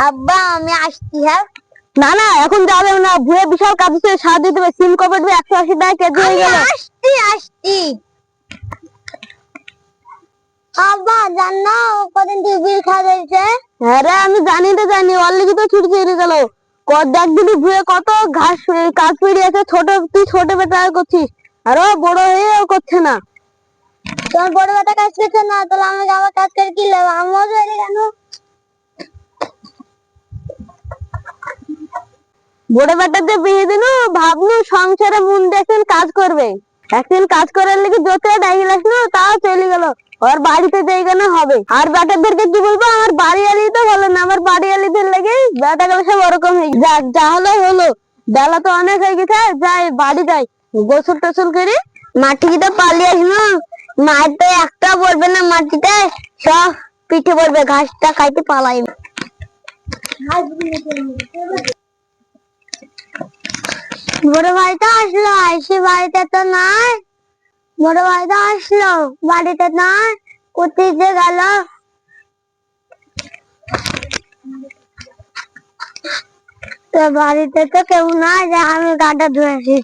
আব্বা আমি আসছি। হ্যাঁ না না এখন যাবে না, ভুয়ে বিশাল কাজ আছে, সাহায্য দিতে হবে। সিম কভার 180 টাকা কেজি হয়ে গেল। আসছি আসছি। আব্বা জানো কদিন টিভির খাওয়া হয়েছে? হ্যাঁ রে আমি জানি তো জানি, অলরেডি তো ছুটি চলে গেল। দেখ দিদি ভুয়ে কত ঘাস কাজ পেরিয়ে আছে, তুই ছোট বেটা করছিস, আরো বড় হয়েও করছে না। তোমার বড় বেটা কাজ করছে না, তাহলে আমাকে আবার কাজ করে কি লাভ? আমিও চলে কেন? বড় বেটাতে বিয়ে দিল, ভাবলু সংসারে মন দেখেন কাজ করবে, একদিন কাজ করার লেগে যত ডাইল আসলো তাও চলে গেল। ওর বাড়িতে যাই কেন হবে। আর বেটাদেরকে কি বলবো, আমার বাড়ি আলি তো বলো না, আমার বাড়ি আলিদের লেগে বেটা গেল সব ওরকম হয়ে যাক, যা হলো হলো, বেলা তো অনেক হয়ে গেছে, যাই বাড়ি যাই, গোসল টোসল করি। মাটিটা পালিয়ে আসলো, মায়ের তো একটা পড়বে না মাটিতে, সব পিঠে পড়বে, ঘাসটা খাইতে পালাই। বড় ভাইটা আসলো, আইসি বাড়িতে তো নাই। বড় ভাইটা আসলো, বাড়িতে নাই, কোথায় যে গেল? তো বাড়িতে তো কেউ নাই, যে আমি গাটা ধুয়েছি।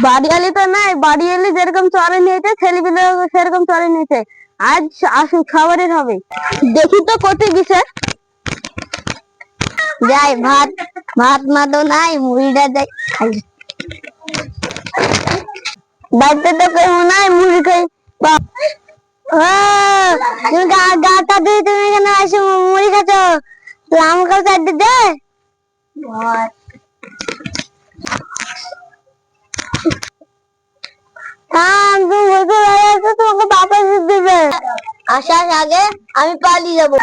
বাড়ি আলি তো নাই, বাড়ি এলি যেরকম চরে নিয়েছে ছেলেপিলে সেরকম চরে নিয়েছে। আজ আসুক খাবারের হবে, দেখি তো কোথায় গেছে। যাই ভাত ভাত মা তো নাই, মুড়িটা যাই খাই। বাড়িতে তো কেউ নাই, মুড়ি খাই। তুমি গাটা ধুয়ে তুমি এখানে আসে মুড়ি খাচ্ছ, আমাকে চারটে দে। তোমাকে বাবা দিবে, আসার আগে আমি পালিয়ে যাবো।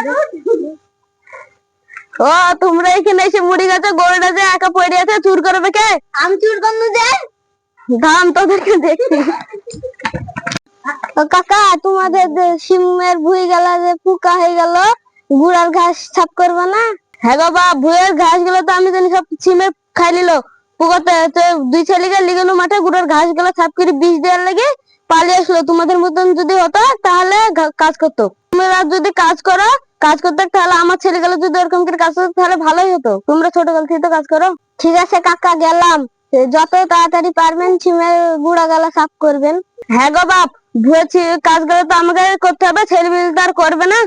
ও তোমরা এখানে এসে মুড়ি খাচ্ছ, গরুটা যে একা পড়ে আছে, চুর করবে কে? আমি চুর করবো যে, ধান তোদেরকে দেখি। কাকা তোমাদের সিমের ভুই গেল, যে পোকা হয়ে গেল, গুড়ার ঘাস ছাপ করবো না? হ্যাঁ বাবা, ভুয়ের ঘাস গুলো তো আমি জানি সব সিমে খাই নিল। পুকুরতে দুই ছেলেকে লিগেলো মাঠে, গুড়ার ঘাস গুলো ছাপ করে বিষ দেওয়ার লেগে পালিয়ে আসলো। তোমাদের মতন যদি হতো তাহলে কাজ করতো। তোমরা যদি কাজ করতে তাহলে আমার ছেলেগুলো যদি এরকম করে কাজ করতো তাহলে ভালোই হতো। তোমরা ছোটকাল থেকে তো কাজ করো। ঠিক আছে কাকা গেলাম, যত তাড়াতাড়ি পারবেন সিমের গুড়া গালা সাফ করবেন। হ্যাঁ গো বাপ, ভুয়ে কাজগুলো তো আমাকে করতে হবে, ছেলে আর করবে না।